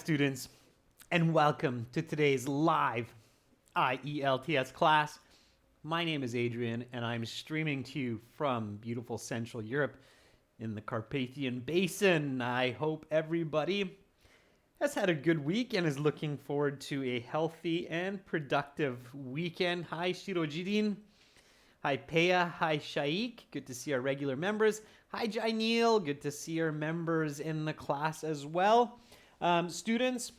students, and welcome to today's live IELTS class. My name is Adrian, and I'm streaming to you from beautiful Central Europe in the Carpathian Basin. I hope everybody has had a good week and is looking forward to a healthy and productive weekend. Hi, Shirojidin. Hi, Peya. Hi, Shaik. Good to see our regular members. Hi, Jainil. Good to see our members in the class as well. Students,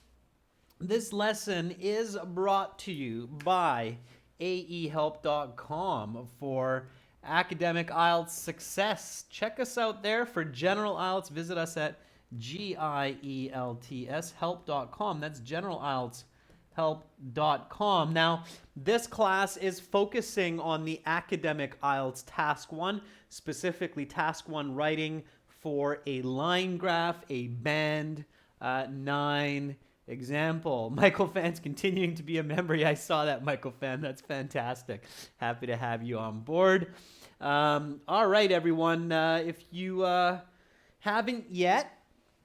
this lesson is brought to you by aehelp.com for academic IELTS success. Check us out there for general IELTS. Visit us at GIELTS help.com. That's general IELTS help.com. Now, this class is focusing on the academic IELTS task 1, specifically task 1 writing for a line graph, a band 9 example. Michael Fan's continuing to be a member. Yeah, I saw that, Michael Fan. That's fantastic. Happy to have you on board. All right, everyone. If you haven't yet,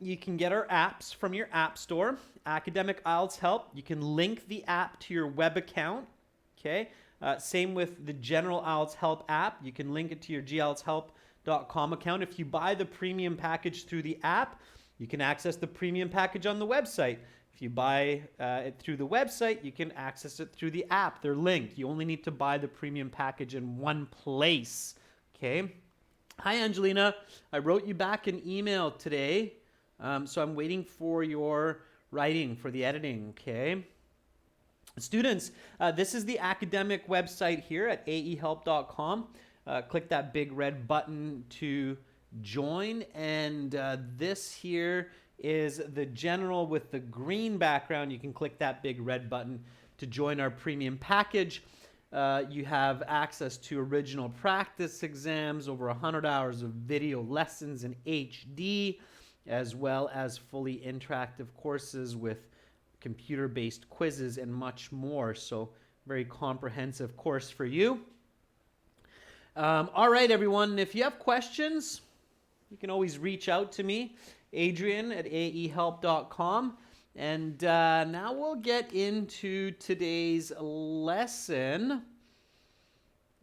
you can get our apps from your app store. Academic IELTS Help. You can link the app to your web account. Okay. Same with the General IELTS Help app. You can link it to your gieltshelp.com account. If you buy the premium package through the app, you can access the premium package on the website. If you buy it through the website, you can access it through the app. They're linked. You only need to buy the premium package in one place. Okay. Hi, Angelina. I wrote you back an email today, so I'm waiting for your writing for the editing. Okay. Students, this is the academic website here at aehelp.com. Click that big red button to join, and this here is the general with the green background. You can click that big red button to join our premium package. You have access to original practice exams, over 100 hours of video lessons in HD, as well as fully interactive courses with computer-based quizzes and much more. So very comprehensive course for you. All right, everyone, if you have questions, you can always reach out to me, Adrian at aehelp.com. And now we'll get into today's lesson,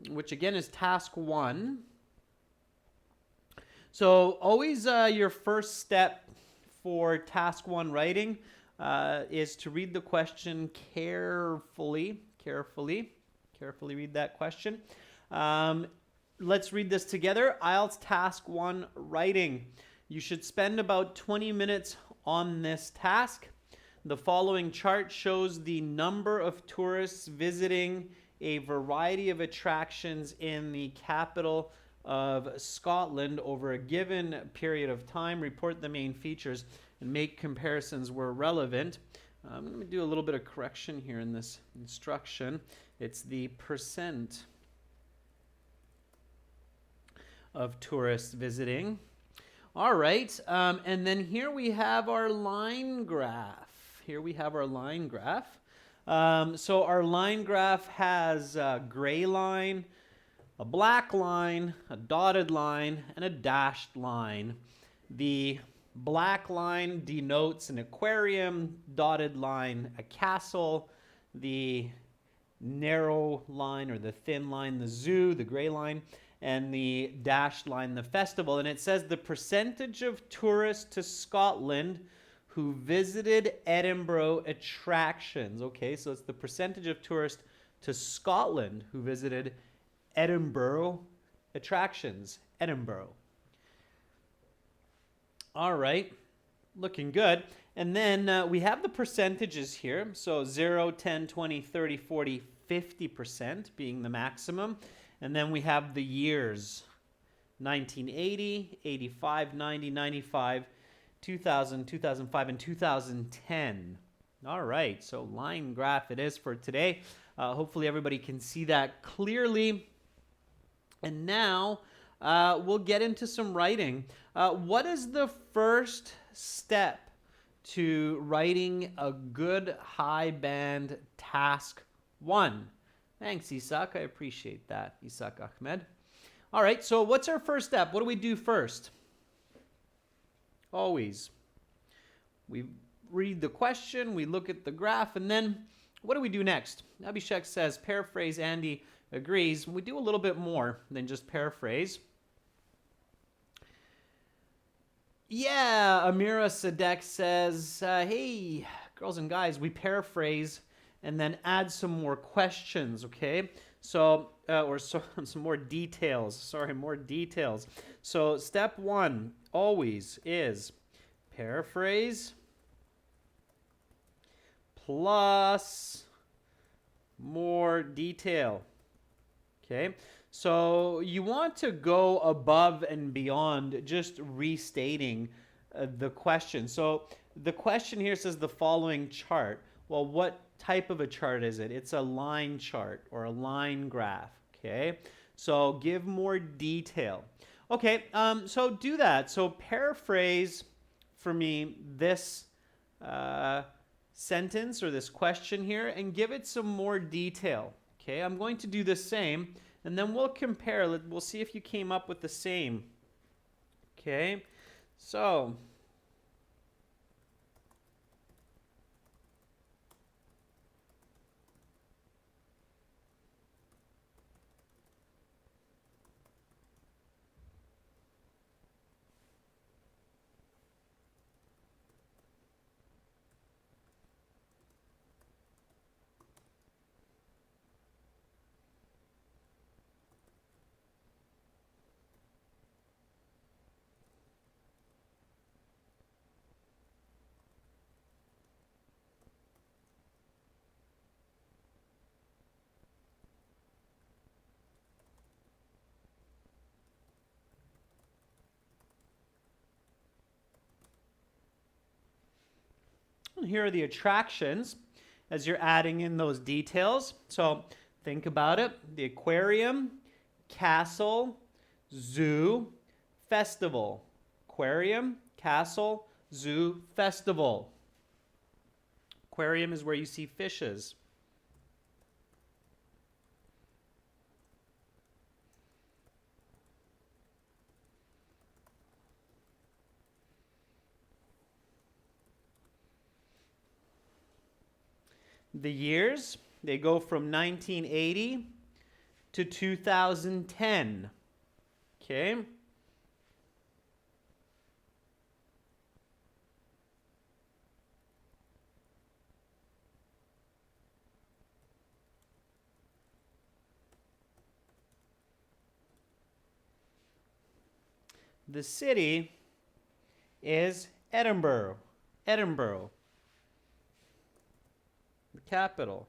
which again is task 1. So always your first step for task 1 writing is to read the question carefully. Carefully read that question. Let's read this together. IELTS Task 1 Writing. You should spend about 20 minutes on this task. The following chart shows the number of tourists visiting a variety of attractions in the capital of Scotland over a given period of time. Report the main features and make comparisons where relevant. I'm going to do a little bit of correction here in this instruction. It's the percent of tourists visiting. All right, and then here we have our line graph. So our line graph has a gray line, a black line, a dotted line, and a dashed line. The black line denotes an aquarium, dotted line a castle, the narrow line or the thin line the zoo, the gray line, and the dashed line the festival. And it says the percentage of tourists to Scotland who visited Edinburgh attractions. Okay, so it's the percentage of tourists to Scotland who visited Edinburgh attractions. Edinburgh. All right, looking good. And then we have the percentages here. So 0, 10, 20, 30, 40, 50% being the maximum. And then we have the years, 1980, 85, 90, 95, 2000, 2005, and 2010. All right, so line graph it is for today. Hopefully everybody can see that clearly. And now we'll get into some writing. What is the first step to writing a good high band task 1? Thanks, Isak. I appreciate that, Isak Ahmed. All right, so what's our first step? What do we do first? Always. We read the question, we look at the graph, and then what do we do next? Abhishek says, paraphrase, Andy agrees. We do a little bit more than just paraphrase. Yeah, Amira Sadek says, hey, girls and guys, we paraphrase and then add some more questions, okay? So, some more details. Sorry, more details. So, step one always is paraphrase plus more detail, okay? So you want to go above and beyond just restating the question. So the question here says the following chart. Well, what type of a chart is it? It's a line chart or a line graph, okay? So give more detail. Okay, so do that. So paraphrase for me this sentence or this question here and give it some more detail. Okay, I'm going to do the same and then we'll compare. We'll see if you came up with the same. Okay, so here are the attractions as you're adding in those details. So think about it. The aquarium, castle, zoo, festival. Aquarium, castle, zoo, festival. Aquarium is where you see fishes. The years, they go from 1980 to 2010. Okay. The city is Edinburgh. Edinburgh. The capital.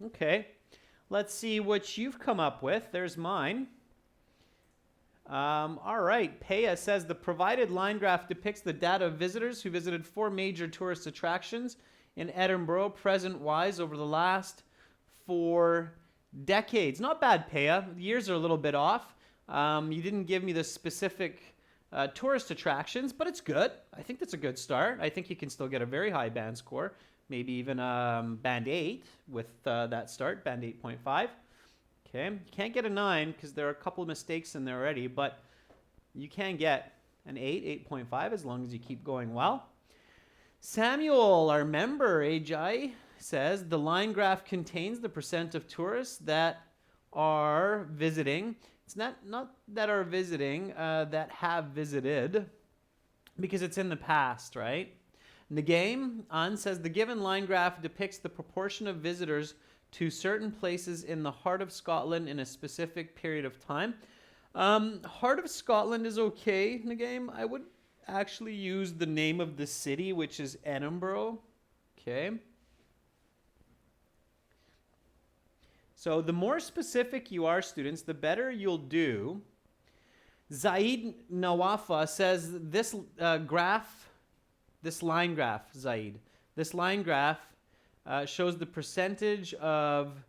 Okay, let's see what you've come up with. There's mine. All right, Peya says the provided line graph depicts the data of visitors who visited 4 major tourist attractions in Edinburgh present-wise over the last 4 decades. Not bad, Peya. The years are a little bit off. You didn't give me the specific tourist attractions, but it's good. I think that's a good start. I think you can still get a very high band score, maybe even band 8 with that start, band 8.5. Okay, you can't get a 9 because there are a couple of mistakes in there already, but you can get an 8, 8.5 as long as you keep going well. Samuel, our member, AJ, says the line graph contains the percent of tourists that are visiting. It's not that are visiting, that have visited, because it's in the past, right? In the game, An says the given line graph depicts the proportion of visitors to certain places in the heart of Scotland in a specific period of time. Heart of Scotland is okay in the game. I would actually use the name of the city, which is Edinburgh. Okay. So the more specific you are, students, the better you'll do. Zaid Nawafa says this this line graph, Zaid, this line graph shows the percentage of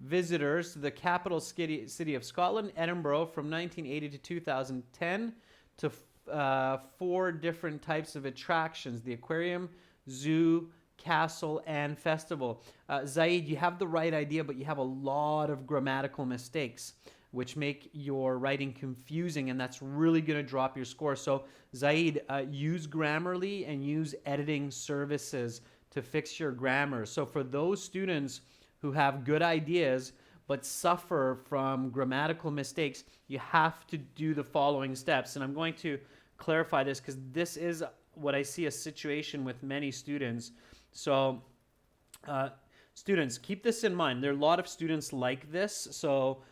visitors to the capital city of Scotland, Edinburgh, from 1980 to 2010 to 4 different types of attractions: the aquarium, zoo, castle, and festival. Zaid, you have the right idea, but you have a lot of grammatical mistakes, which make your writing confusing, and that's really going to drop your score. So, Zaid, use Grammarly and use editing services to fix your grammar. So, for those students who have good ideas but suffer from grammatical mistakes, you have to do the following steps. And I'm going to clarify this because this is what I see a situation with many students. So, students, keep this in mind. There are a lot of students like this. So,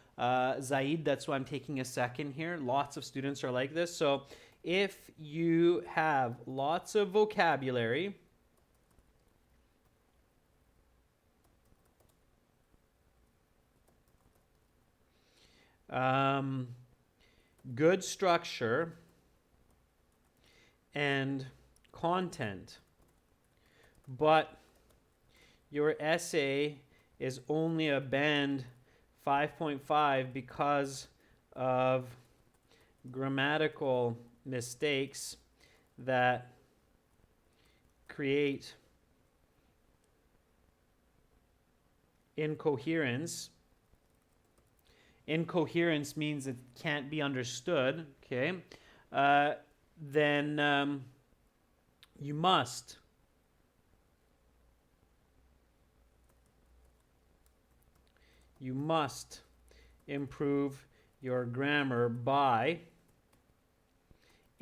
Zaid, that's why I'm taking a second here. Lots of students are like this. So, if you have lots of vocabulary, good structure, and content, but your essay is only a band 5.5 because of grammatical mistakes that create incoherence. Incoherence means it can't be understood, okay? Then you must improve your grammar by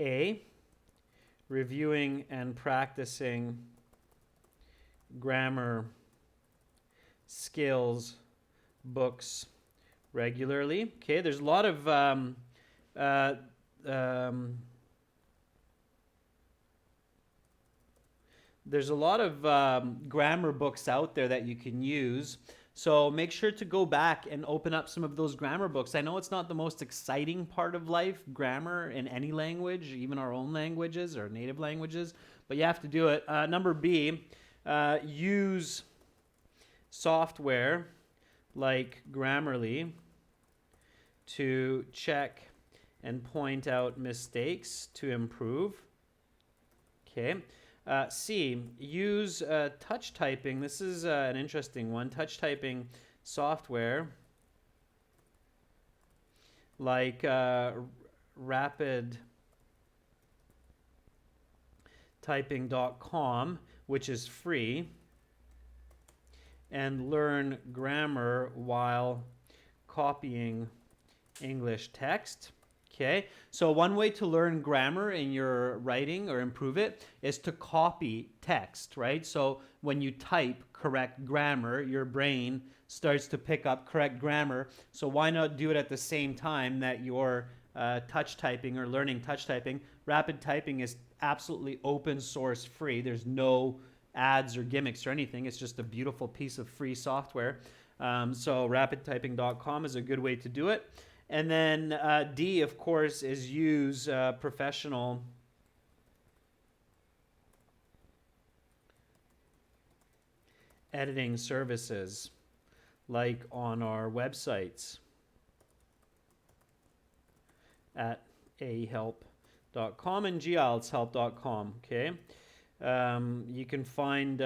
A, reviewing and practicing grammar skills books regularly. Okay, there's a lot of grammar books out there that you can use. So make sure to go back and open up some of those grammar books. I know it's not the most exciting part of life, grammar in any language, even our own languages or native languages, but you have to do it. Number B, use software like Grammarly to check and point out mistakes to improve. Okay. C, use touch typing. This is an interesting one. Touch typing software like rapidtyping.com, which is free, and learn grammar while copying English text. Okay, so one way to learn grammar in your writing or improve it is to copy text, right? So when you type correct grammar, your brain starts to pick up correct grammar. So why not do it at the same time that you're touch typing or learning touch typing? Rapid typing is absolutely open source free. There's no ads or gimmicks or anything. It's just a beautiful piece of free software. So rapidtyping.com is a good way to do it. And then D, of course, is use professional editing services like on our websites at ahelp.com and gieltshelp.com. Okay, you can find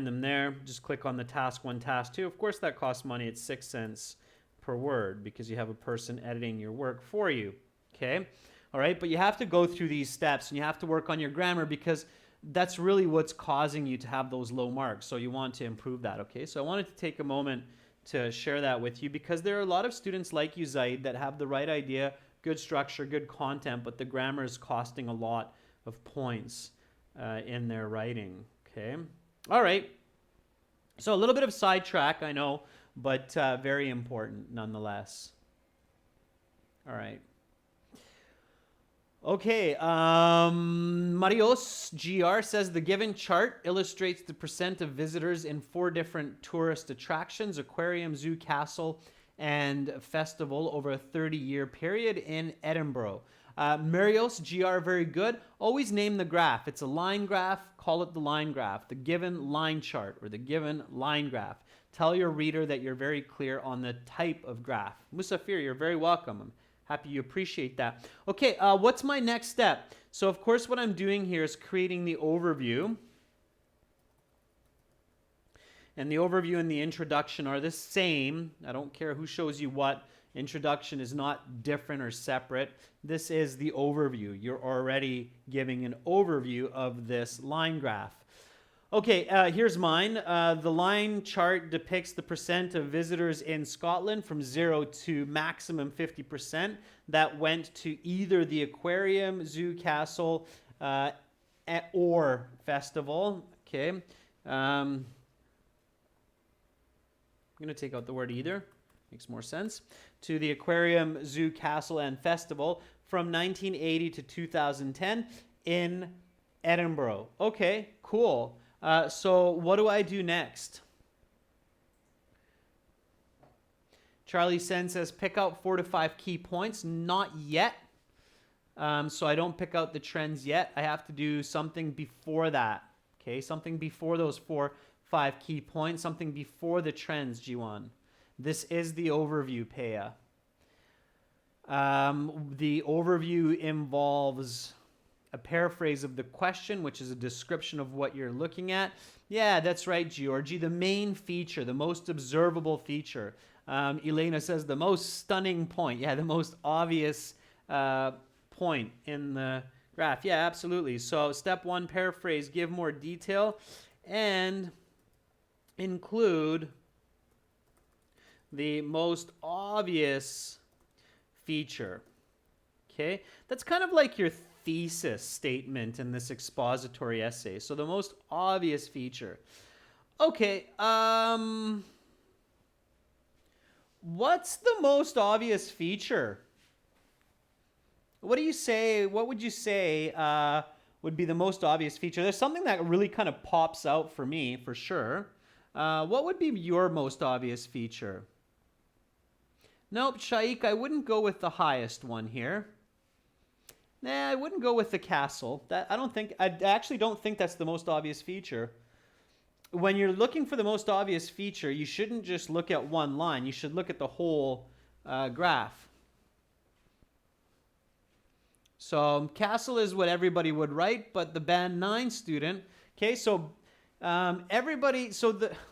them there. Just click on the task 1, task 2. Of course, that costs money. It's 6 cents per word because you have a person editing your work for you. Okay? All right? But you have to go through these steps and you have to work on your grammar because that's really what's causing you to have those low marks. So you want to improve that. Okay? So I wanted to take a moment to share that with you because there are a lot of students like you, Zaid, that have the right idea, good structure, good content, but the grammar is costing a lot of points in their writing. Okay? All right, so a little bit of sidetrack, I know, but very important nonetheless. All right. Okay, Marios GR says the given chart illustrates the percent of visitors in 4 different tourist attractions, aquarium, zoo, castle, and festival over a 30-year period in Edinburgh. Marios GR, very good. Always name the graph. It's a line graph. Call it the line graph, the given line chart or the given line graph. Tell your reader that you're very clear on the type of graph. Musafir, you're very welcome. I'm Happy you appreciate that. Okay, what's my next step? So of course what I'm doing here is creating the overview. And the overview and the introduction are the same. I don't care who shows you what. Introduction is not different or separate. This is the overview. You're already giving an overview of this line graph. Okay, here's mine. The line chart depicts the percent of visitors in Scotland from 0 to maximum 50% that went to either the aquarium, zoo, castle, or festival. Okay. I'm going to take out the word either. Makes more sense. To the aquarium, zoo, castle, and festival from 1980 to 2010 in Edinburgh. Okay, cool. So what do I do next? Charlie Sen says pick out 4 to 5 key points. Not yet. So I don't pick out the trends yet. I have to do something before that. Okay, something before those 4, 5 key points. Something before the trends, Jiwan. This is the overview, Peya. The overview involves a paraphrase of the question, which is a description of what you're looking at. Yeah, that's right, Georgie. The main feature, the most observable feature. Elena says the most stunning point. Yeah, the most obvious point in the graph. Yeah, absolutely. So step 1, paraphrase, give more detail, and include the most obvious feature. Okay, that's kind of like your thesis statement in this expository essay. So the most obvious feature. Okay, what's the most obvious feature? What do you say? What would you say would be the most obvious feature? There's something that really kind of pops out for me, for sure. What would be your most obvious feature? Nope, Shaik, I wouldn't go with the highest one here. Nah, I wouldn't go with the castle. I actually don't think that's the most obvious feature. When you're looking for the most obvious feature, you shouldn't just look at one line. You should look at the whole graph. So castle is what everybody would write, but the band 9 student, okay, so everybody,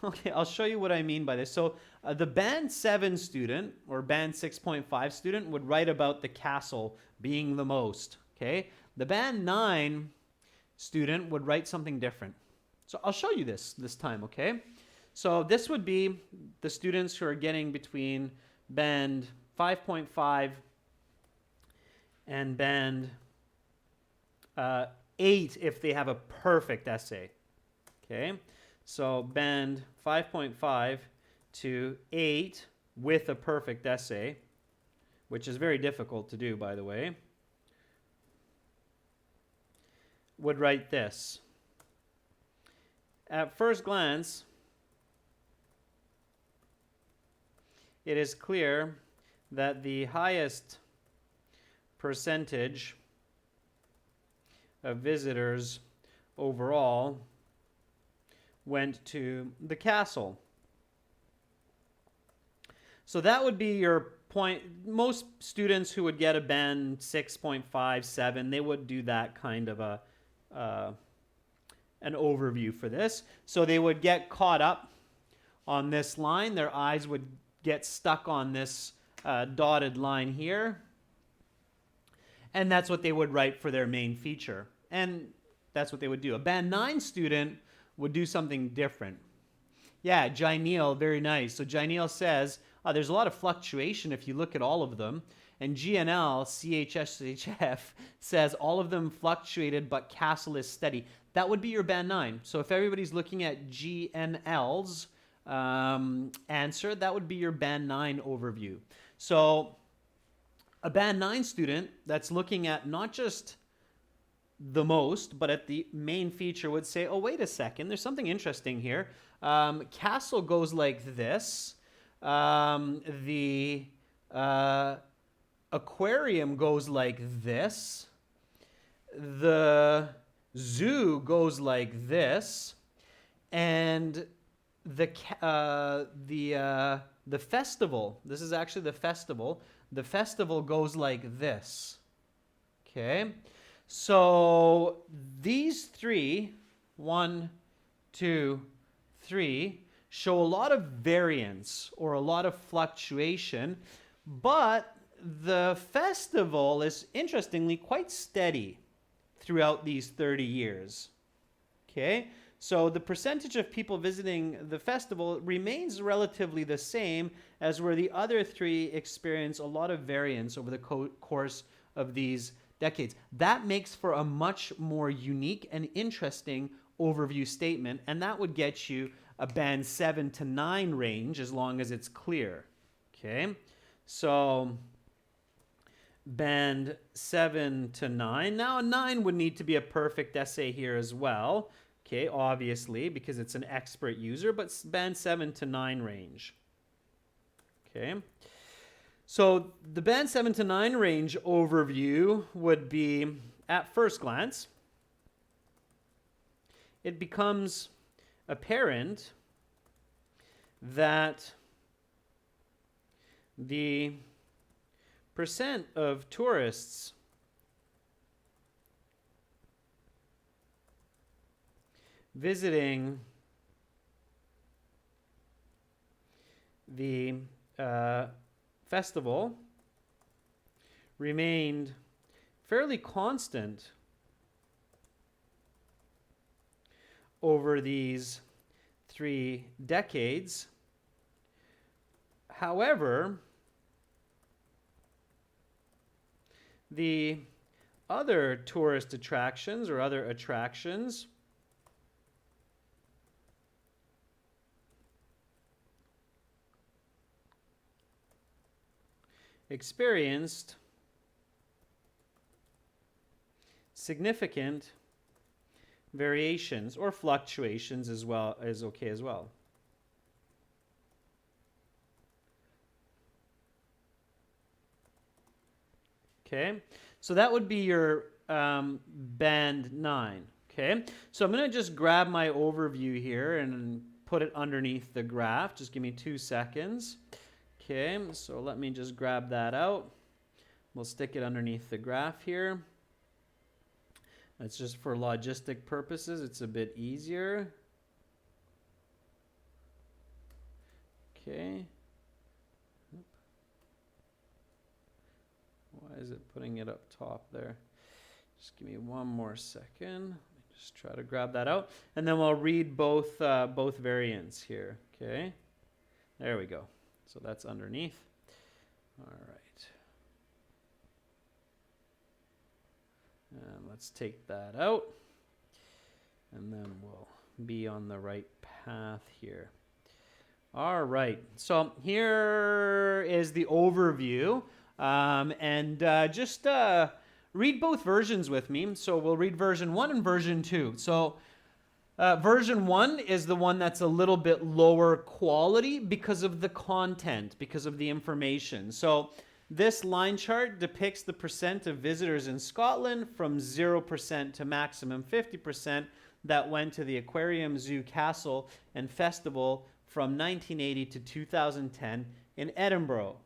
okay, I'll show you what I mean by this. So the band 7 student or band 6.5 student would write about the castle being the most, okay? The band 9 student would write something different. So I'll show you this time, okay? So this would be the students who are getting between band 5.5 and band 8 if they have a perfect essay. Okay, so band 5.5 to 8 with a perfect essay, which is very difficult to do, by the way, would write this. At first glance, it is clear that the highest percentage of visitors overall went to the castle. So that would be your point. Most students who would get a band 6.5, 7, they would do that kind of an overview for this. So they would get caught up on this line. Their eyes would get stuck on this dotted line here. And that's what they would write for their main feature. And that's what they would do. A band 9 student would do something different. Yeah, Jaineal, very nice. So Jaineal says, there's a lot of fluctuation if you look at all of them. And GNL, CHSHF, says all of them fluctuated, but castle is steady. That would be your band 9. So if everybody's looking at GNL's answer, that would be your band 9 overview. So a band 9 student that's looking at not just the most, but at the main feature would say, oh, wait a second, there's something interesting here. Castle goes like this. The aquarium goes like this. The zoo goes like this. And the festival, this is actually the festival. the festival goes like this. Okay, so these three, 1, 2, 3, show a lot of variance or a lot of fluctuation, but the festival is interestingly quite steady throughout these 30 years. Okay, so the percentage of people visiting the festival remains relatively the same as where the other three experience a lot of variance over the course of these decades. That makes for a much more unique and interesting overview statement, and that would get you a band 7 to 9 range as long as it's clear. Okay, so band 7 to 9. Now a 9 would need to be a perfect essay here as well. Okay, obviously, because it's an expert user, but band 7 to 9 range. Okay, so the band 7 to 9 range overview would be, at first glance, it becomes apparent that the percent of tourists visiting the festival remained fairly constant over these 3 decades. However, the other tourist attractions or other attractions experienced significant variations or fluctuations as well as okay as well. Okay, so that would be your band 9. Okay, so I'm going to just grab my overview here and put it underneath the graph. Just give me 2 seconds. Okay, so let me just grab that out. We'll stick it underneath the graph here. That's just for logistic purposes. It's a bit easier. Okay. Why is it putting it up top there? Just give me 1 more second. Let me just try to grab that out. And then we'll read both variants here. Okay. There we go. So that's underneath. All right. And let's take that out. And then we'll be on the right path here. All right. So here is the overview. Just read both versions with me. So we'll read version 1 and version 2. So version 1 is the one that's a little bit lower quality because of the content, because of the information. So this line chart depicts the percent of visitors in Scotland from 0% to maximum 50% that went to the aquarium, zoo, castle, and festival from 1980 to 2010 in Edinburgh.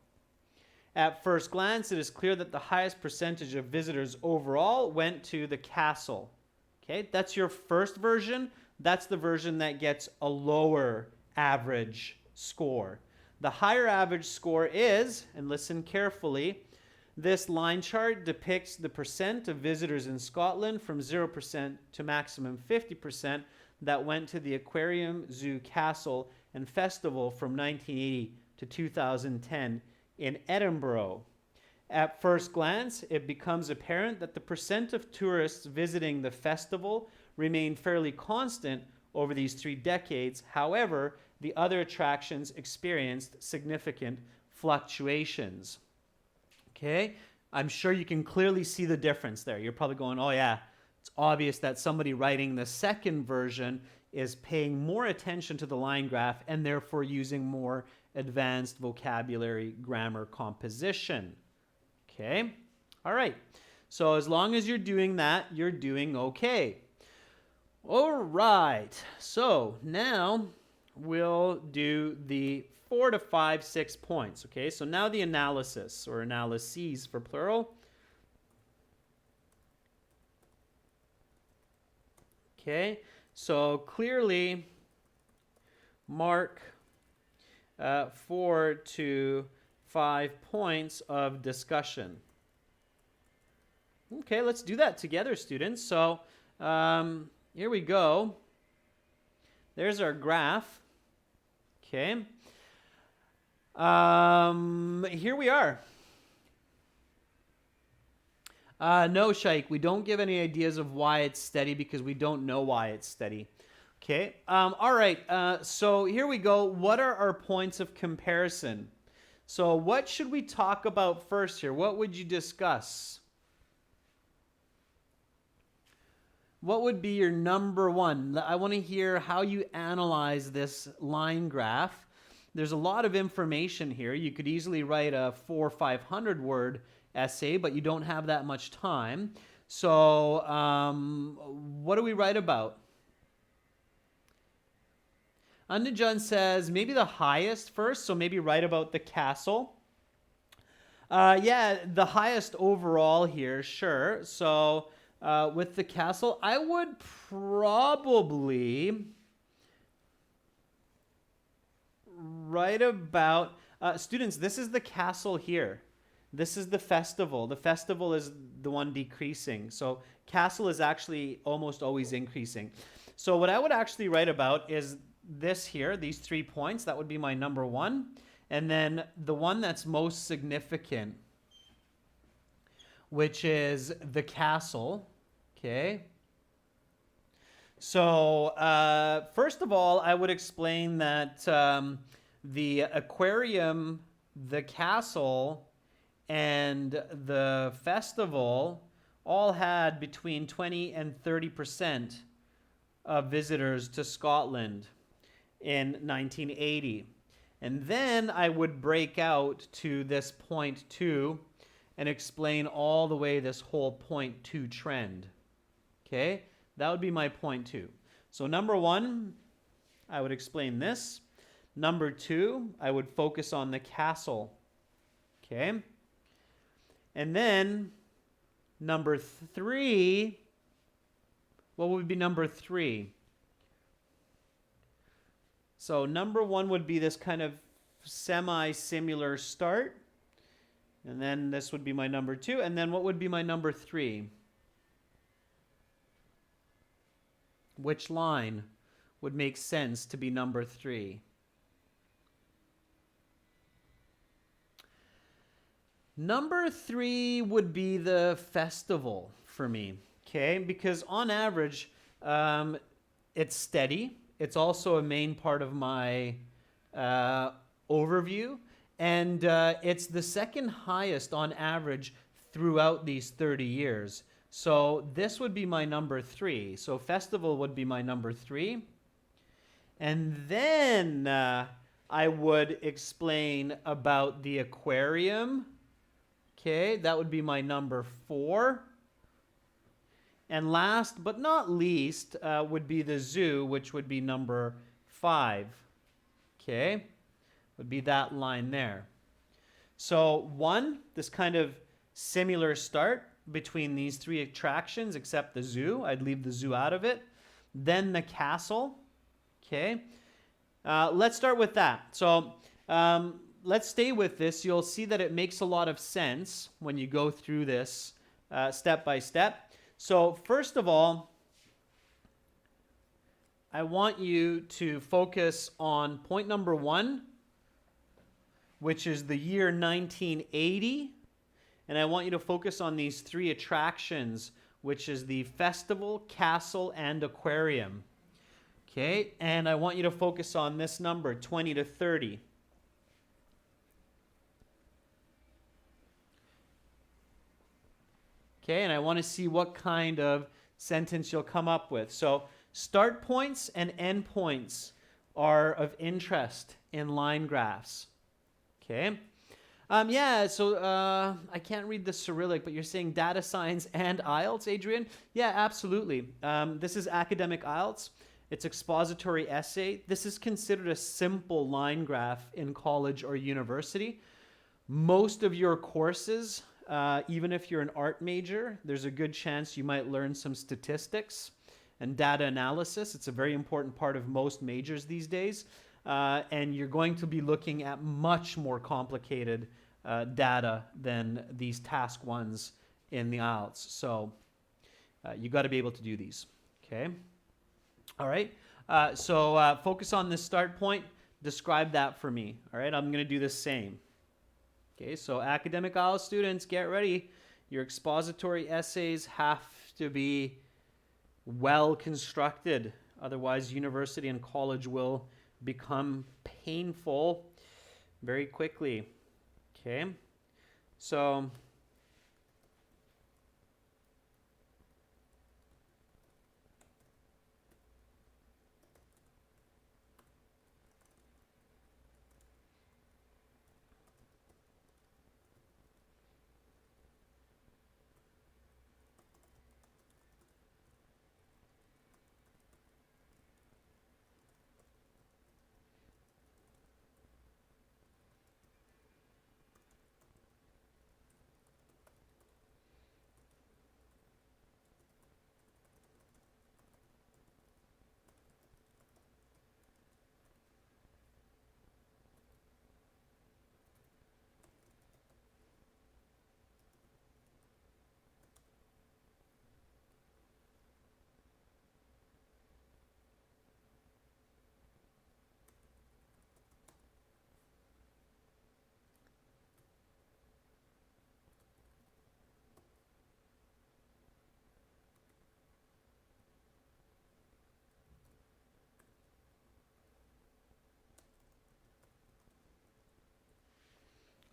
At first glance, it is clear that the highest percentage of visitors overall went to the castle. Okay, that's your first version. That's the version that gets a lower average score. The higher average score is, and listen carefully, this line chart depicts the percent of visitors in Scotland from 0% to maximum 50% that went to the aquarium, zoo, castle, and festival from 1980 to 2010 in Edinburgh. At first glance, it becomes apparent that the percent of tourists visiting the festival remained fairly constant over these 3 decades. However, the other attractions experienced significant fluctuations. Okay, I'm sure you can clearly see the difference there. You're probably going, oh yeah, it's obvious that somebody writing the second version is paying more attention to the line graph and therefore using more advanced vocabulary, grammar, composition. Okay, all right. So as long as you're doing that, you're doing okay. All right, so now we'll do the 4 to 5, 6 points. Okay, so now the analysis, or analyses for plural. Okay, so clearly mark 4 to 5 points of discussion. Okay, let's do that together, students. So here we go. There's our graph. Okay. Here we are. No, Shaikh, we don't give any ideas of why it's steady because we don't know why it's steady. Okay. All right. So here we go. What are our points of comparison? So what should we talk about first here? What would you discuss? What would be your number one? I want to hear how you analyze this line graph. There's a lot of information here. You could easily write a 400 or 500 word essay, but you don't have that much time. So what do we write about? Andajan says maybe the highest first, so maybe write about the castle. Yeah, the highest overall here, sure. So with the castle, I would probably write about, students, this is the castle here. This is the festival. The festival is the one decreasing. So castle is actually almost always increasing. So what I would actually write about is this here, these 3 points. That would be my number one. And then the one that's most significant, which is the castle. Okay. So first of all, I would explain that the aquarium, the castle, and the festival all had between 20 and 30% of visitors to Scotland in 1980. And then I would break out to this point 2 and explain all the way this whole point 2 trend. Okay, that would be my point 2. So number 1, I would explain this. Number 2, I would focus on the castle. Okay. And then number 3, what would be number 3? So number 1 would be this kind of semi-similar start. And then this would be my number 2. And then what would be my number 3? Which line would make sense to be number 3? Number 3 would be the festival for me, okay? Because on average, it's steady. It's also a main part of my overview. And it's the second highest on average throughout these 30 years. So this would be my number 3. So festival would be my number 3. And then I would explain about the aquarium. Okay, that would be my number 4. And last but not least would be the zoo, which would be number 5. Okay, would be that line there. So 1, this kind of similar start between these 3 attractions, except the zoo. I'd leave the zoo out of it. Then the castle. Okay, let's start with that. So let's stay with this. You'll see that it makes a lot of sense when you go through this step by step. So first of all, I want you to focus on point number 1, which is the year 1980. And I want you to focus on these 3 attractions, which is the festival, castle, and aquarium. Okay, and I want you to focus on this number, 20 to 30. Okay, and I want to see what kind of sentence you'll come up with. So start points and end points are of interest in line graphs. Okay. Yeah, so I can't read the Cyrillic, but you're saying data science and IELTS, Adrian? Yeah, absolutely. This is academic IELTS. It's expository essay. This is considered a simple line graph in college or university. Most of your courses, even if you're an art major, there's a good chance you might learn some statistics and data analysis. It's a very important part of most majors these days. And you're going to be looking at much more complicated data than these task ones in the IELTS. So you got to be able to do these. Okay. All right. So focus on this start point. Describe that for me. All right. I'm going to do the same. Okay, so academic IELTS students, get ready. Your expository essays have to be well constructed. Otherwise, university and college will become painful very quickly. Okay, so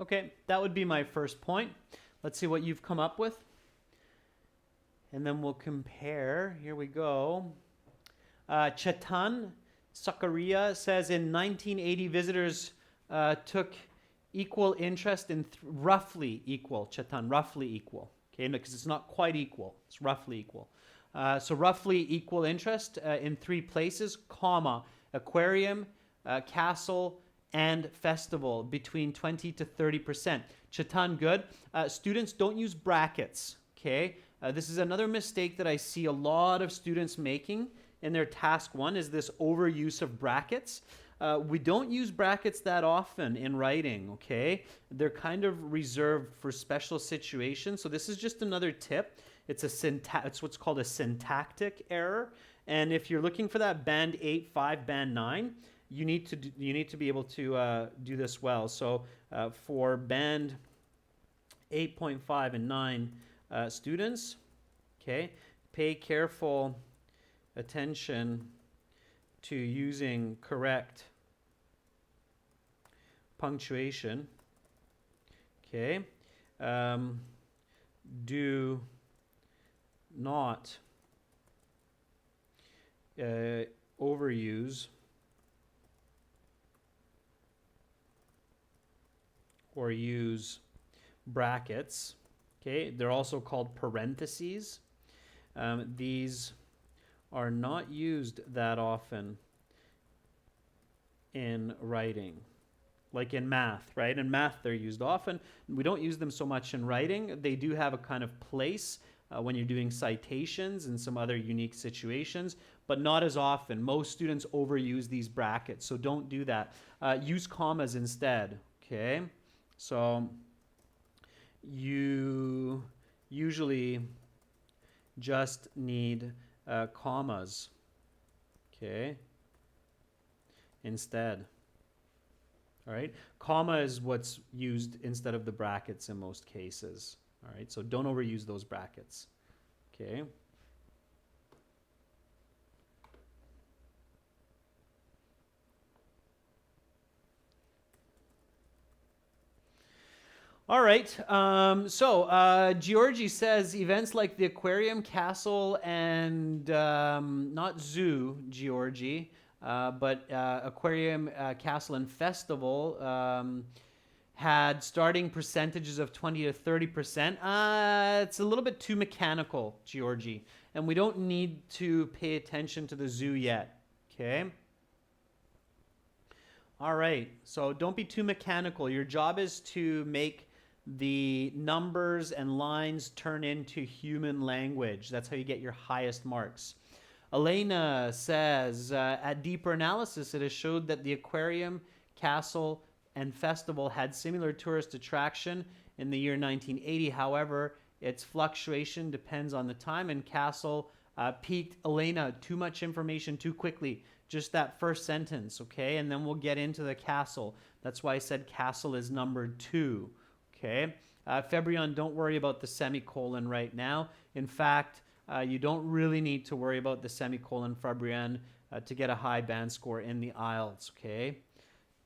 okay, that would be my first point. Let's see what you've come up with. And then we'll compare. Here we go. Chetan Sakaria says in 1980, visitors took equal interest in roughly equal. Chetan, roughly equal. Okay, because it's not quite equal. It's roughly equal. So roughly equal interest in 3 places, comma, aquarium, castle, and festival, between 20 to 30%. Chetan, good. Students, don't use brackets, okay? This is another mistake that I see a lot of students making in their task 1 is this overuse of brackets. We don't use brackets that often in writing, okay? They're kind of reserved for special situations. So this is just another tip. It's what's called a syntactic error. And if you're looking for that band 8, 5, band 9, you need to be able to do this well. So for band 8.5 and 9 students, okay, pay careful attention to using correct punctuation. Okay, do not overuse or use brackets. Okay, they're also called parentheses. These are not used that often in writing, like in math, right? In math, they're used often. We don't use them so much in writing. They do have a kind of place when you're doing citations and some other unique situations, but not as often. Most students overuse these brackets, so don't do that. Use commas instead, okay? So you usually just need commas, okay, instead. All right, comma is what's used instead of the brackets in most cases. All right, so don't overuse those brackets, okay. All right, so Georgie says events like the aquarium, castle, and not zoo, Georgie, but aquarium, castle, and festival had starting percentages of 20 to 30%. It's a little bit too mechanical, Georgie, and we don't need to pay attention to the zoo yet. Okay. All right. So don't be too mechanical. Your job is to make the numbers and lines turn into human language. That's how you get your highest marks. Elena says, at deeper analysis, it has showed that the aquarium, castle, and festival had similar tourist attraction in the year 1980. However, its fluctuation depends on the time, and castle peaked. Elena, too much information too quickly. Just that first sentence, okay? And then we'll get into the castle. That's why I said castle is number 2, okay? Fabrian, don't worry about the semicolon right now. In fact, you don't really need to worry about the semicolon, Fabrian, to get a high band score in the IELTS, okay?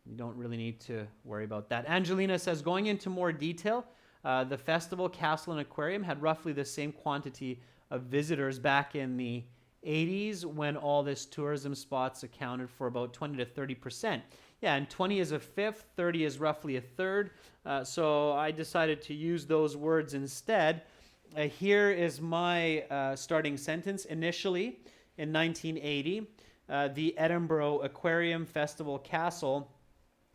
You don't really need to worry about that. Angelina says, going into more detail, the festival, castle, and aquarium had roughly the same quantity of visitors back in the 80s when all this tourism spots accounted for about 20 to 30%. Yeah, and 20 is a fifth, 30 is roughly a third. So I decided to use those words instead. Here is my starting sentence. Initially, in 1980, the Edinburgh Aquarium Festival Castle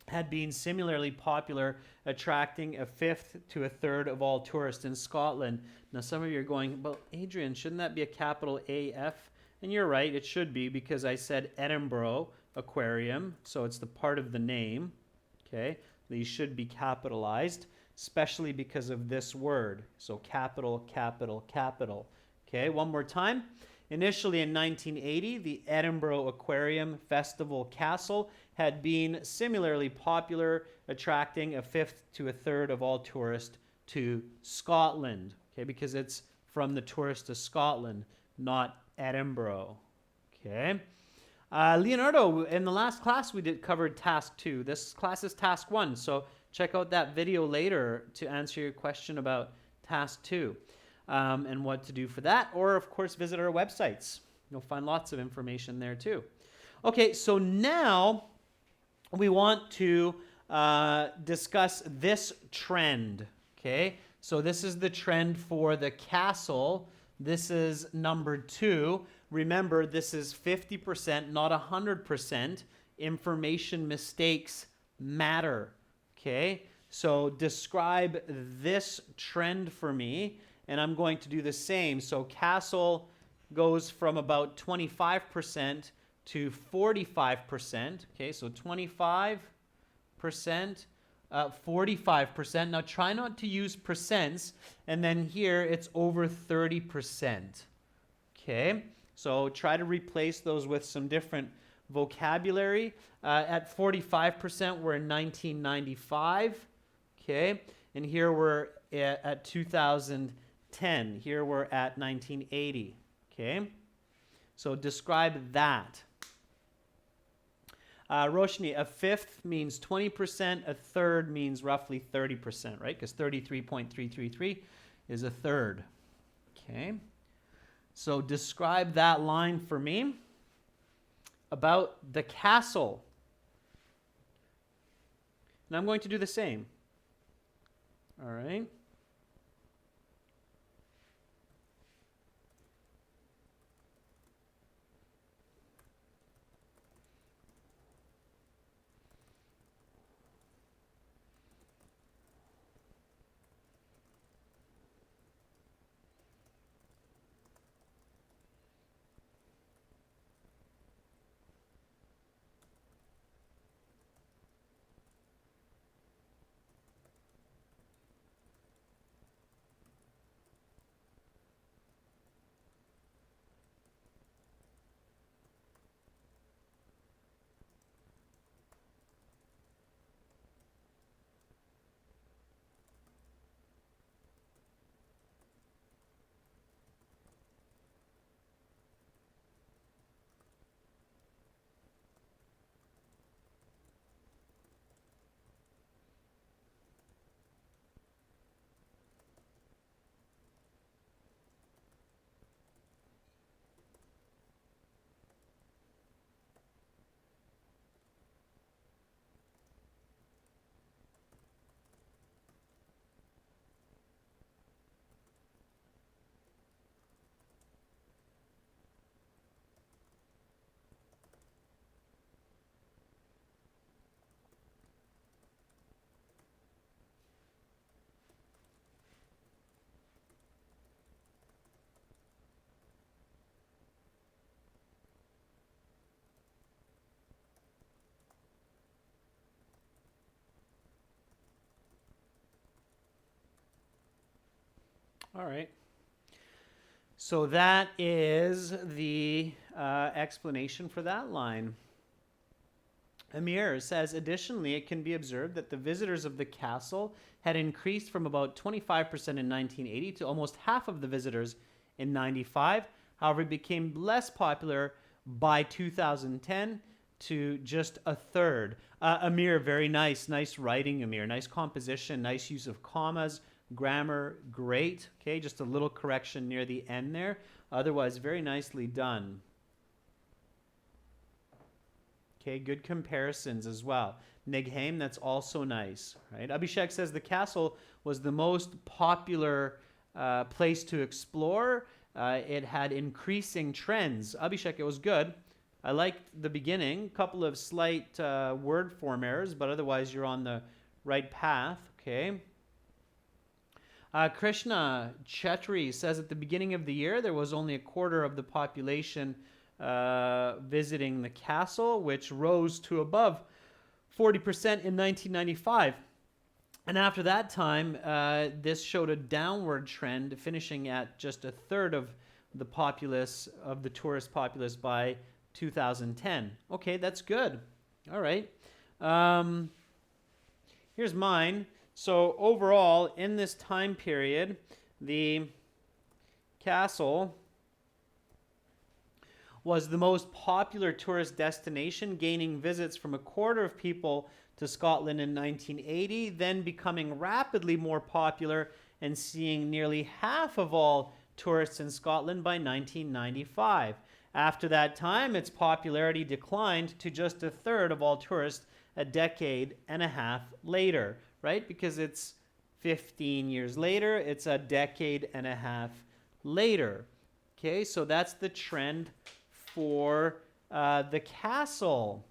had been similarly popular, attracting a fifth to a third of all tourists in Scotland. Now, some of you are going, well, Adrian, shouldn't that be a capital AF? And you're right, it should be, because I said Edinburgh Aquarium, so it's the part of the name. Okay, these should be capitalized, especially because of this word. So capital, capital, capital. Okay, one more time. Initially in 1980, the Edinburgh Aquarium Festival Castle had been similarly popular, attracting a fifth to a third of all tourists to Scotland. Okay, because it's from the tourists to Scotland, not Edinburgh. Okay. Leonardo, in the last class we covered task 2. This class is task 1, so check out that video later to answer your question about task 2 and what to do for that. Or, of course, visit our websites. You'll find lots of information there too. Okay, so now we want to discuss this trend. Okay, so this is the trend for the castle. This is number 2. Remember, this is 50%, not 100%. Information mistakes matter. Okay, so describe this trend for me, and I'm going to do the same. So castle goes from about 25% to 45%. Okay, so 25%, 45%. Now try not to use percents, and then here it's over 30%. Okay, so try to replace those with some different vocabulary. At 45%, we're in 1995. Okay, and here we're at 2010. Here we're at 1980. Okay, so describe that. Roshni, a fifth means 20%, a third means roughly 30%, right? Because 33.333 is a third. Okay. So describe that line for me about the castle. And I'm going to do the same. All right. All right. So that is the explanation for that line. Amir says, additionally, it can be observed that the visitors of the castle had increased from about 25% in 1980 to almost half of the visitors in 95. However, it became less popular by 2010 to just a third. Amir, very nice. Nice writing, Amir. Nice composition, nice use of commas, grammar, great. Okay, just a little correction near the end there. Otherwise, very nicely done. Okay, good comparisons as well. Nighaim, that's also nice, right? Abhishek says the castle was the most popular place to explore. It had increasing trends. Abhishek, it was good. I liked the beginning. A couple of slight word form errors, but otherwise you're on the right path, okay? Krishna Chetri says at the beginning of the year there was only a quarter of the population visiting the castle, which rose to above 40% in 1995. And after that time, this showed a downward trend, finishing at just a third of the populace, of the tourist populace by 2010. Okay, that's good. All right. Here's mine. So overall, in this time period, the castle was the most popular tourist destination, gaining visits from a quarter of people to Scotland in 1980, then becoming rapidly more popular and seeing nearly half of all tourists in Scotland by 1995. After that time, its popularity declined to just a third of all tourists a decade and a half later, right? Because it's 15 years later, it's a decade and a half later. Okay, so that's the trend for the castle.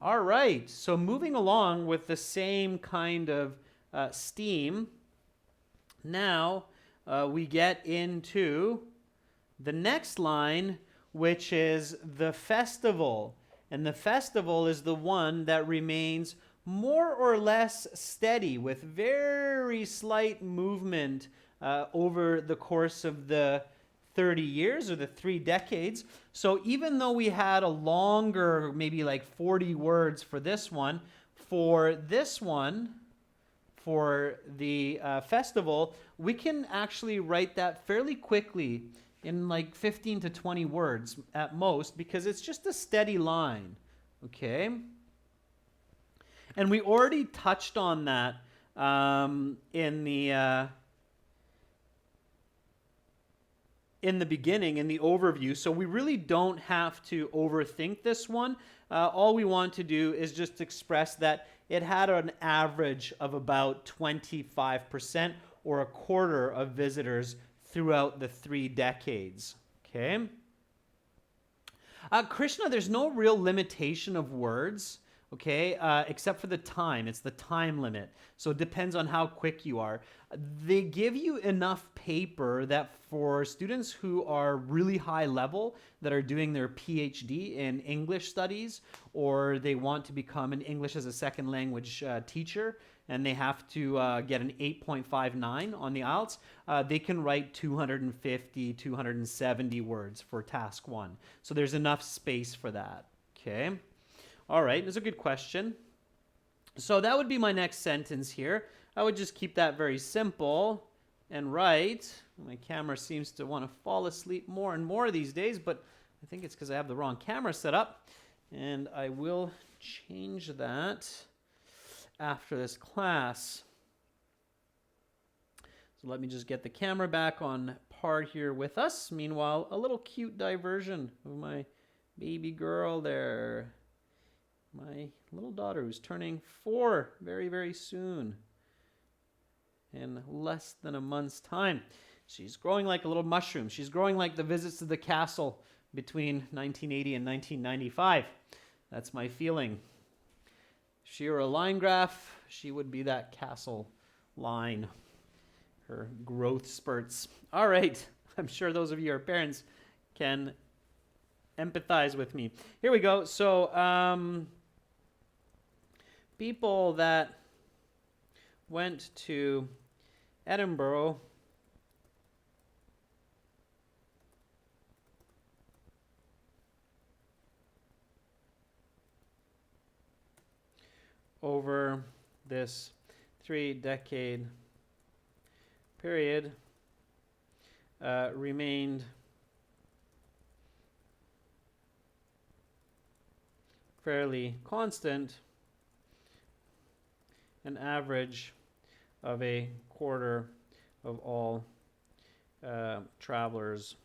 All right, so moving along with the same kind of steam, now we get into the next line, which is the festival. And the festival is the one that remains more or less steady with very slight movement over the course of the 30 years or the 3 decades. So even though we had a longer, maybe like 40 words for this one, for the festival, we can actually write that fairly quickly in like 15 to 20 words at most, because it's just a steady line, okay? And we already touched on that in the beginning, in the overview, so we really don't have to overthink this one. All we want to do is just express that it had an average of about 25% or a quarter of visitors throughout the 3 decades, okay? Krishna, there's no real limitation of words, okay, except for the time. It's the time limit. So it depends on how quick you are. They give you enough paper that for students who are really high level, that are doing their PhD in English studies, or they want to become an English as a second language teacher, and they have to get an 8.59 on the IELTS, they can write 250, 270 words for task 1. So there's enough space for that, okay? All right, that's a good question. So that would be my next sentence here. I would just keep that very simple and write. My camera seems to want to fall asleep more and more these days, but I think it's because I have the wrong camera set up. And I will change that after this class. So let me just get the camera back on par here with us. Meanwhile, a little cute diversion of my baby girl there. My little daughter who's turning 4 very, very soon. In less than a month's time. She's growing like a little mushroom. She's growing like the visits to the castle between 1980 and 1995. That's my feeling. If she were a line graph, she would be that castle line. Her growth spurts. All right. I'm sure those of you who are parents can empathize with me. Here we go. So, people that went to Edinburgh over this 3-decade period remained fairly constant, an average of a quarter of all travelers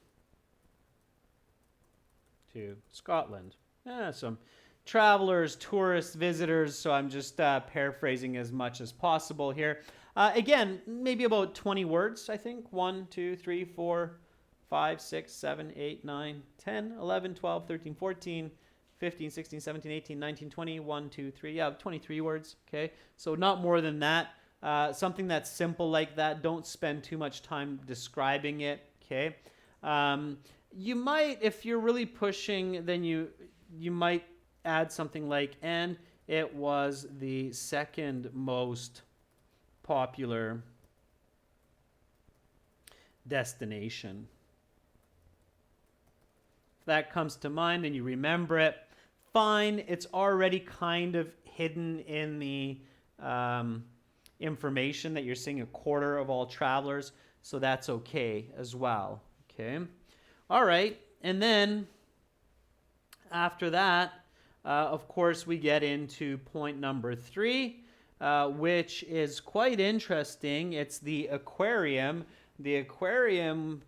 to Scotland. Some travelers, tourists, visitors, so I'm just paraphrasing as much as possible here. Again, maybe about 20 words, I think. 1, 2, 3, 4, 5, 6, 7, 8, 9, 10, 11, 12, 13, 14, 15, 16, 17, 18, 19, 20, 1, 2, 3, yeah, 23 words, okay? So not more than that. Something that's simple like that, don't spend too much time describing it, okay? You might, if you're really pushing, then you might add something like, and it was the second most popular destination. If that comes to mind and you remember it, fine. It's already kind of hidden in the information that you're seeing a quarter of all travelers, so that's okay as well. Okay. All right. And then after that, of course, we get into point number 3, which is quite interesting. It's the aquarium. The aquarium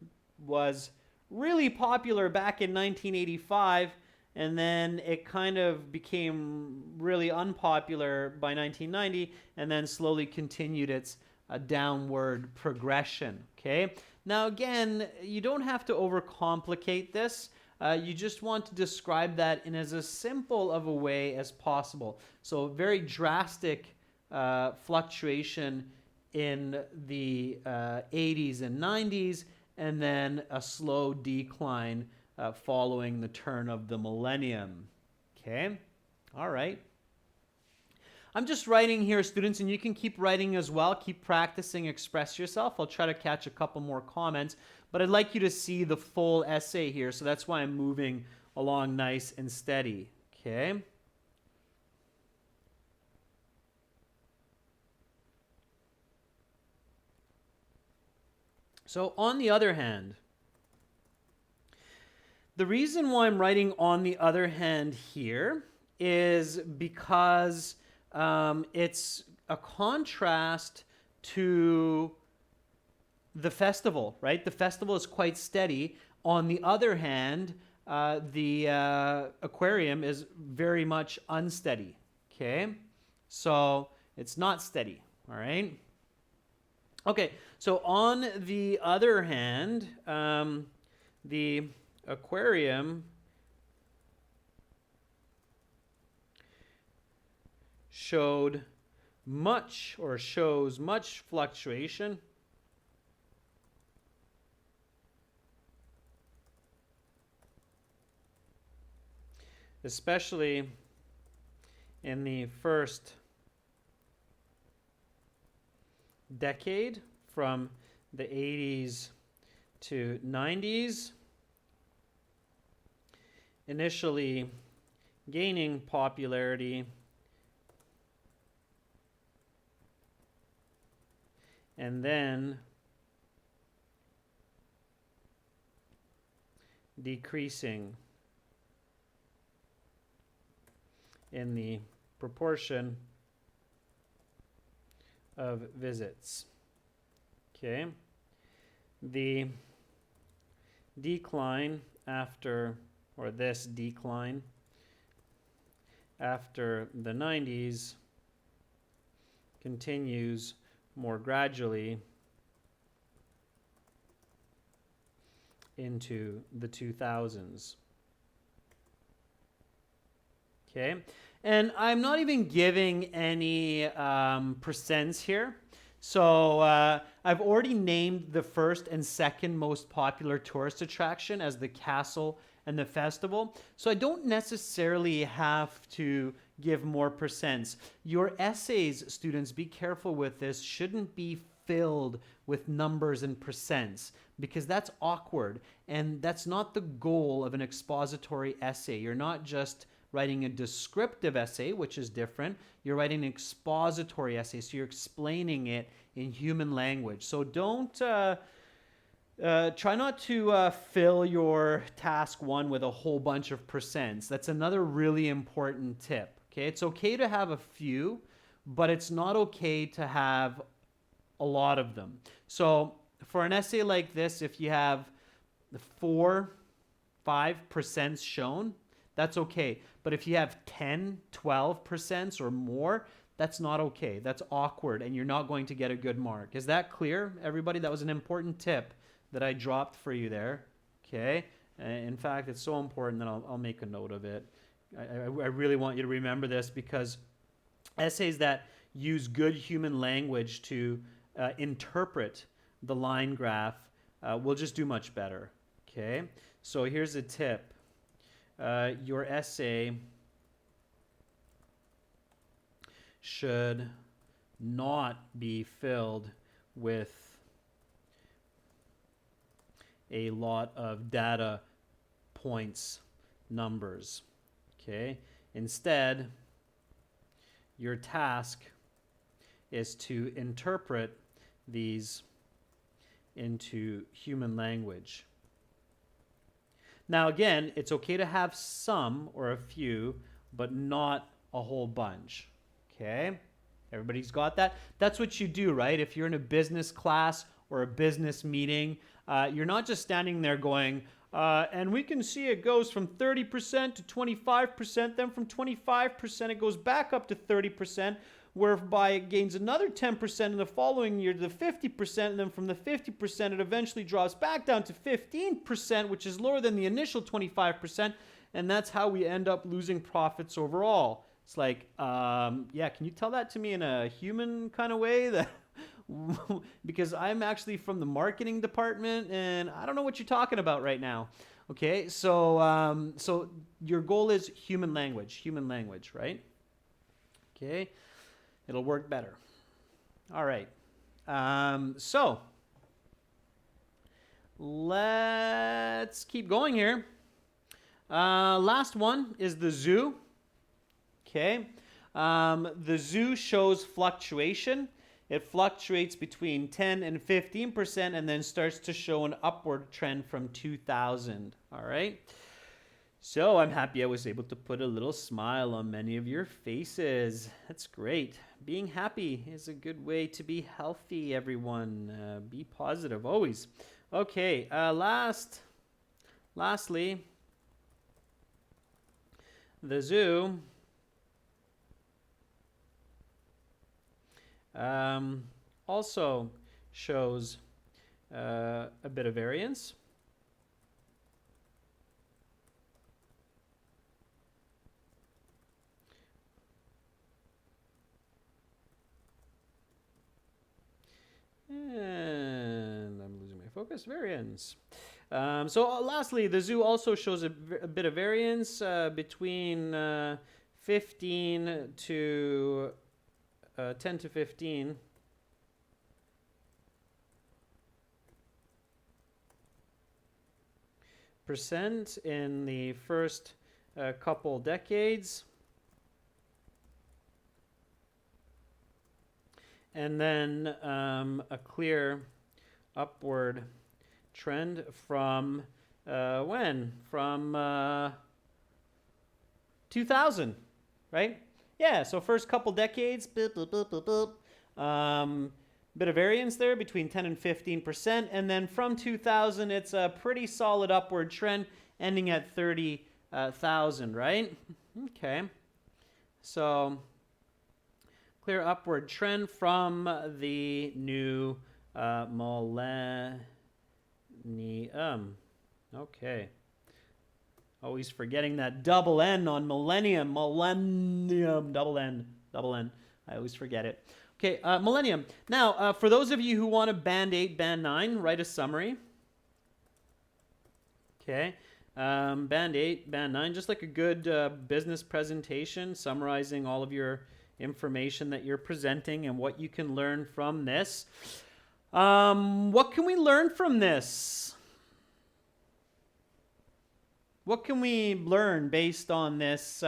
was really popular back in 1985, and then it kind of became really unpopular by 1990, and then slowly continued its downward progression. Okay. Now, again, you don't have to overcomplicate this. You just want to describe that in as simple of a way as possible. So very drastic fluctuation in the 80s and 90s, and then a slow decline following the turn of the millennium. Okay? All right. I'm just writing here, students, and you can keep writing as well. Keep practicing, express yourself. I'll try to catch a couple more comments, but I'd like you to see the full essay here, so that's why I'm moving along nice and steady. Okay? So on the other hand, the reason why I'm writing on the other hand here is because it's a contrast to the festival, right? The festival is quite steady. On the other hand, the aquarium is very much unsteady, okay? So it's not steady, all right? Okay, so on the other hand, the aquarium showed much, or shows much fluctuation especially in the first decade from the 80s to 90s, initially gaining popularity and then decreasing in the proportion of visits. Okay. The decline after, or this decline after the 90s continues more gradually into the 2000s. Okay, and I'm not even giving any percents here. So I've already named the first and second most popular tourist attraction as the castle and the festival. So I don't necessarily have to give more percents. Your essays, students, be careful with this, shouldn't be filled with numbers and percents, because that's awkward, and that's not the goal of an expository essay. You're not just writing a descriptive essay, which is different. You're writing an expository essay, so you're explaining it in human language. So don't try not to fill your task one with a whole bunch of percents. That's another really important tip. Okay, it's okay to have a few, but it's not okay to have a lot of them. So for an essay like this, if you have 4-5% shown, that's okay. But if you have 10-12% or more, that's not okay. That's awkward, and you're not going to get a good mark. Is that clear, everybody? That was an important tip that I dropped for you there. Okay. In fact, it's so important that I'll make a note of it. I really want you to remember this, because essays that use good human language to interpret the line graph will just do much better. Okay. So here's a tip. Your essay should not be filled with a lot of data points, numbers. Okay. Instead, your task is to interpret these into human language. Now, again, it's okay to have some or a few, but not a whole bunch. Okay? Everybody's got that? That's what you do, right? If you're in a business class or a business meeting, you're not just standing there going, and we can see it goes from 30% to 25%, then from 25% it goes back up to 30%, whereby it gains another 10% in the following year to the 50%, and then from the 50% it eventually drops back down to 15%, which is lower than the initial 25%, and that's how we end up losing profits overall. It's like, yeah, can you tell that to me in a human kind of way? That because I'm actually from the marketing department, and I don't know what you're talking about right now. Okay, so so your goal is human language, right? Okay. It'll work better. All right. So let's keep going here. Last one is the zoo. Okay. The zoo shows fluctuation. It fluctuates between 10 and 15% and then starts to show an upward trend from 2000. All right. So I'm happy I was able to put a little smile on many of your faces. That's great. Being happy is a good way to be healthy, everyone. Be positive always. Okay, lastly, the zoo also shows a bit of variance. And I'm losing my focus. Variance. So lastly, the zoo also shows a bit of variance between 15 to 10 to 15. % in the first couple decades. And then a clear upward trend from when? From 2000, right? Yeah, so first couple decades, bit of variance there between 10 and 15%. And then from 2000, it's a pretty solid upward trend ending at 30,000, right? Okay. So clear upward trend from the new millennium. Okay. Always forgetting that double N on millennium. Millennium. Double N. I always forget it. Okay, millennium. Now, for those of you who want a Band 8, Band 9, write a summary. Okay. Band 8, Band 9, just like a good business presentation summarizing all of your information that you're presenting and what you can learn from this. What can we learn from this? What can we learn based on this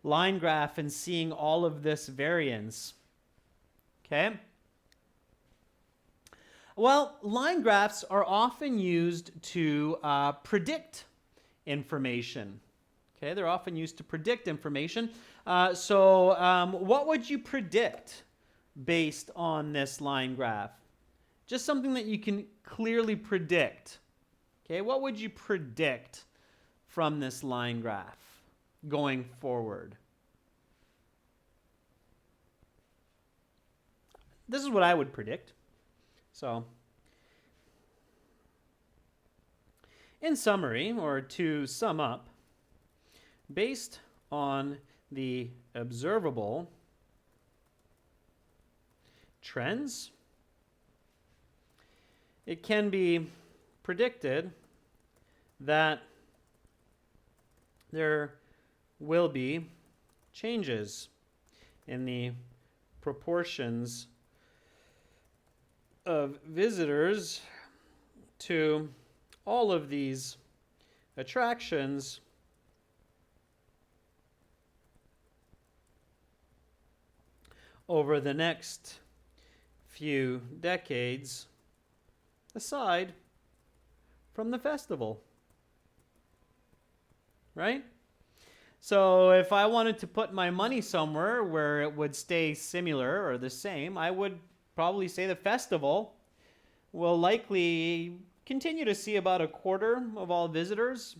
line graph and seeing all of this variance? Okay. Well, line graphs are often used to predict information. Okay, they're often used to predict information. What would you predict based on this line graph? Just something that you can clearly predict. Okay, what would you predict from this line graph going forward? This is what I would predict. So, in summary, or to sum up, based on the observable trends, it can be predicted that there will be changes in the proportions of visitors to all of these attractions over the next few decades, aside from the festival. Right? So if I wanted to put my money somewhere where it would stay similar or the same, I would probably say the festival will likely continue to see about a quarter of all visitors.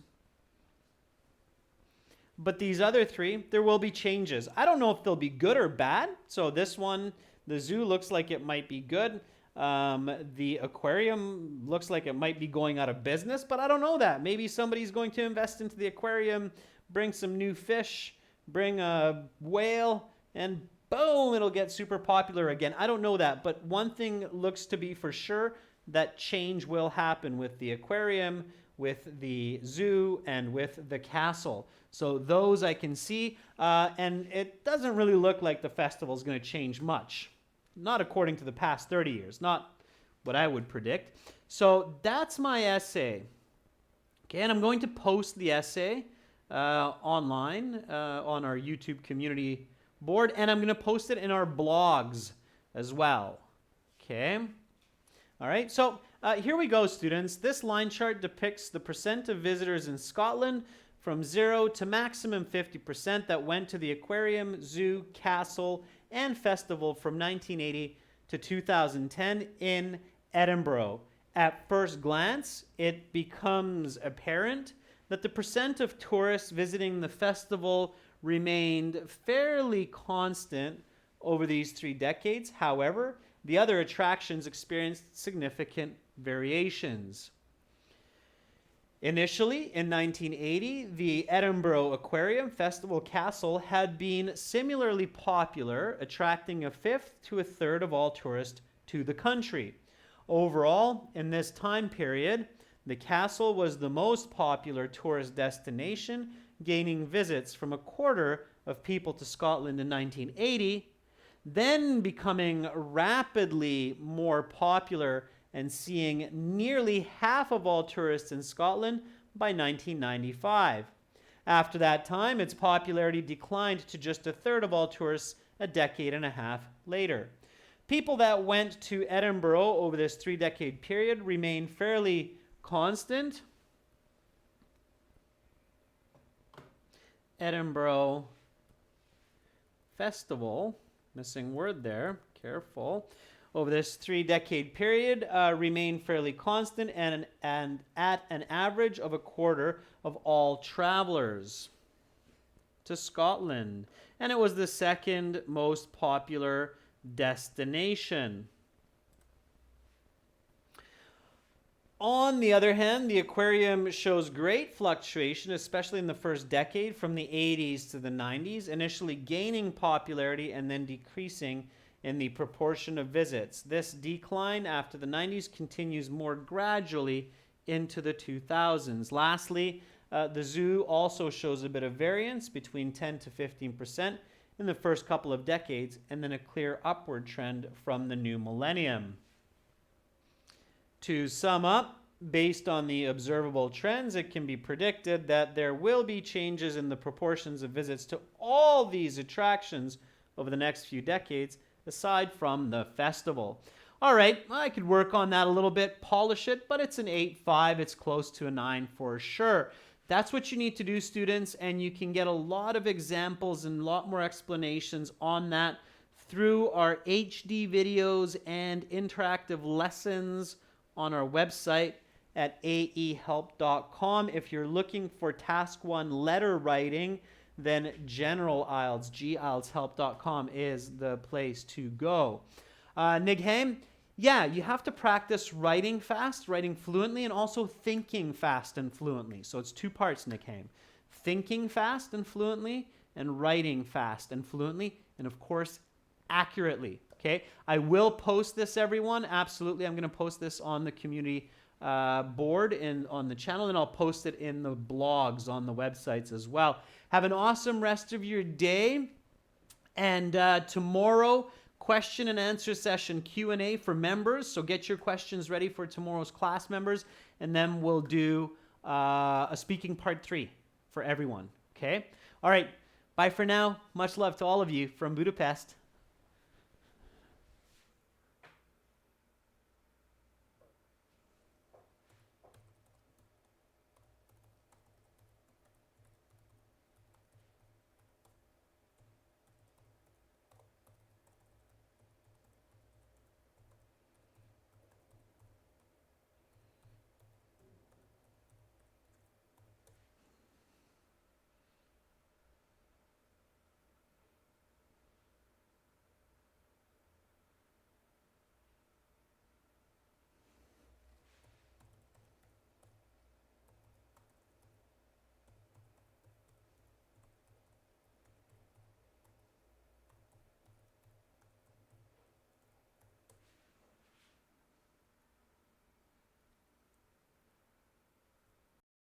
But these other three, there will be changes. I don't know if they'll be good or bad. So this one, the zoo looks like it might be good. The aquarium looks like it might be going out of business, but I don't know that. Maybe somebody's going to invest into the aquarium, bring some new fish, bring a whale, and boom, it'll get super popular again. I don't know that, but one thing looks to be for sure, that change will happen with the aquarium, with the zoo, and with the castle. So those I can see, and it doesn't really look like the festival is going to change much. Not according to the past 30 years, not what I would predict. So that's my essay. Okay, and I'm going to post the essay online on our YouTube community board, and I'm going to post it in our blogs as well. Okay. All right, so here we go, students. This line chart depicts the percent of visitors in Scotland from 0 to maximum 50% that went to the aquarium, zoo, castle, and festival from 1980 to 2010 in Edinburgh. At first glance, it becomes apparent that the percent of tourists visiting the festival remained fairly constant over these 3 decades. However, the other attractions experienced significant variations. Initially, in 1980, the Edinburgh Aquarium Festival Castle had been similarly popular, attracting a fifth to a third of all tourists to the country. Overall, in this time period, the castle was the most popular tourist destination, gaining visits from a quarter of people to Scotland in 1980, then becoming rapidly more popular and seeing nearly half of all tourists in Scotland by 1995. After that time, its popularity declined to just a third of all tourists a decade and a half later. People that went to Edinburgh over this 3-decade period remained fairly constant. Edinburgh Festival, missing word there, careful, over this 3-decade period remained fairly constant and at an average of a quarter of all travelers to Scotland. And it was the second most popular destination. On the other hand, the aquarium shows great fluctuation, especially in the first decade from the 80s to the 90s, initially gaining popularity and then decreasing in the proportion of visits. This decline after the 90s continues more gradually into the 2000s. Lastly, the zoo also shows a bit of variance between 10 to 15% in the first couple of decades, and then a clear upward trend from the new millennium. To sum up, based on the observable trends, it can be predicted that there will be changes in the proportions of visits to all these attractions over the next few decades, aside from the festival. All right, I could work on that a little bit, polish it, but it's an 8.5. It's close to a 9 for sure. That's what you need to do, students, and you can get a lot of examples and a lot more explanations on that through our HD videos and interactive lessons on our website at aehelp.com. If you're looking for task 1 letter writing, then general IELTS, gieltshelp.com is the place to go. Nighaim, yeah, you have to practice writing fast, writing fluently, and also thinking fast and fluently. So it's 2 parts, Nighaim. Thinking fast and fluently, and writing fast and fluently, and of course, accurately. Okay, I will post this, everyone. Absolutely, I'm going to post this on the community board and on the channel, and I'll post it in the blogs on the websites as well. Have an awesome rest of your day, and tomorrow, question and answer session, Q&A for members. So get your questions ready for tomorrow's class, members, and then we'll do a speaking part 3 for everyone. Okay. All right. Bye for now. Much love to all of you from Budapest.